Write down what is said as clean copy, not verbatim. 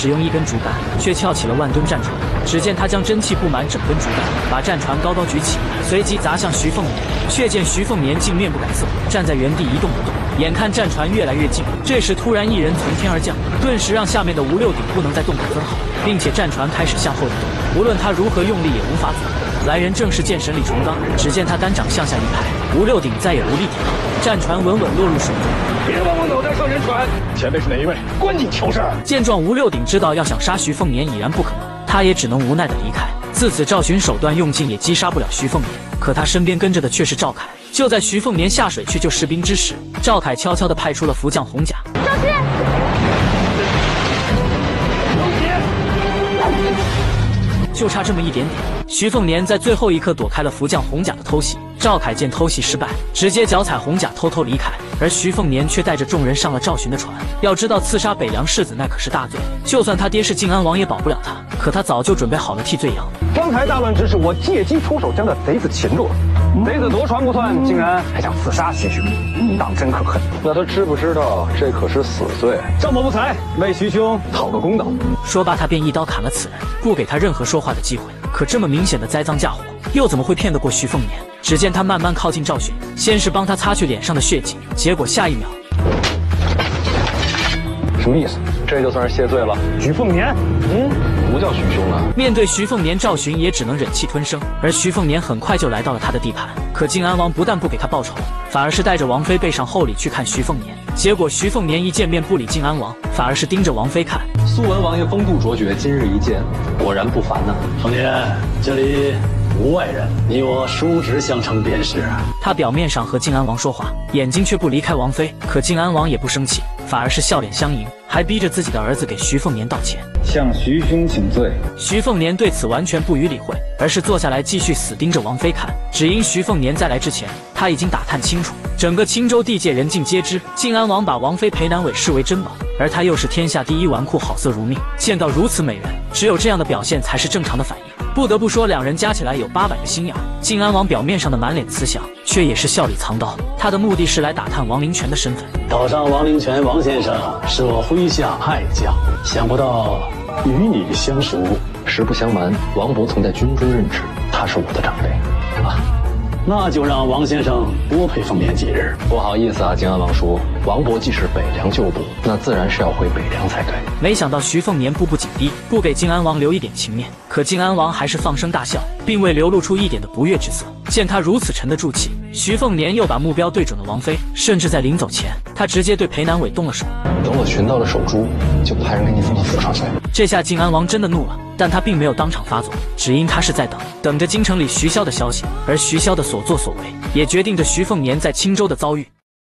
只用一根竹竿，却撬起了万吨战船。只见他将真气布满整根竹竿，把战船高高举起，随即砸向徐凤年。却见徐凤年竟面不改色，站在原地一动不动。眼看战船越来越近，这时突然一人从天而降，顿时让下面的吴六鼎不能再动弹分毫，并且战船开始向后移动，无论他如何用力也无法阻挡。来人正是剑神李重刚，只见他单掌向下一拍，吴六鼎再也无力抵抗，战船稳稳落入水中。别往我脑袋上扔船！前辈是哪一位？关你球事！见状，吴六鼎知道要想杀徐凤年已然不可能，他也只能无奈的离开。自此赵寻手段用尽也击杀不了徐凤年，可他身边跟着的却是赵凯。就在徐凤年下水去救士兵之时，赵凯悄悄地派出了福将红甲。赵军，就差这么一点点，徐凤年在最后一刻躲开了福将红甲的偷袭。赵凯见偷袭失败，直接脚踩红甲偷偷离开，而徐凤年却带着众人上了赵寻的船。要知道刺杀北凉世子那可是大罪，就算他爹是靖安王也保不了他。可他早就准备好了替罪羊。刚才大乱之时，我借机出手将这贼子擒住了。贼子夺船不算，竟然还想刺杀徐兄，当真可恨。那他知不知道这可是死罪？赵某不才，为徐兄讨个公道。说罢，他便一刀砍了此人，不给他任何说话的机会。可这么明显的栽赃嫁祸，又怎么会骗得过徐凤年？只见他慢慢靠近赵寻，先是帮他擦去脸上的血迹，结果下一秒，什么意思？这就算是谢罪了？徐凤年，不叫徐兄了。面对徐凤年，赵寻也只能忍气吞声。而徐凤年很快就来到了他的地盘，可靖安王不但不给他报仇，反而是带着王妃背上厚礼去看徐凤年。结果徐凤年一见面不理靖安王，反而是盯着王妃看。苏文王爷风度卓绝，今日一见，果然不凡呐。凤年，这里无外人，你我叔侄相称便是。他表面上和靖安王说话，眼睛却不离开王妃。可靖安王也不生气，反而是笑脸相迎，还逼着自己的儿子给徐凤年道歉，向徐兄请罪。徐凤年对此完全不予理会，而是坐下来继续死盯着王妃看。只因徐凤年在来之前，他已经打探清楚，整个青州地界人尽皆知，靖安王把王妃裴南伟视为珍宝，而他又是天下第一纨绔，好色如命。见到如此美人，只有这样的表现才是正常的反应。不得不说，两人加起来有800个心眼。靖安王表面上的满脸慈祥，却也是笑里藏刀。他的目的是来打探王灵泉的身份。岛上王灵泉王先生是我麾下爱将，想不到与你相熟。实不相瞒，王伯曾在军中任职，他是我的长辈。那就让王先生多陪凤年几日。不好意思啊，靖安王叔，王伯既是北凉旧部，那自然是要回北凉才对。没想到徐凤年步步紧逼，不给靖安王留一点情面。可靖安王还是放声大笑，并未流露出一点的不悦之色。见他如此沉得住气，徐凤年又把目标对准了王妃，甚至在临走前，他直接对裴南伟动了手。等我寻到了守株，就派人给你送到府上去。这下靖安王真的怒了，但他并没有当场发作，只因他是在等着京城里徐骁的消息。而徐骁的所作所为，也决定着徐凤年在青州的遭遇。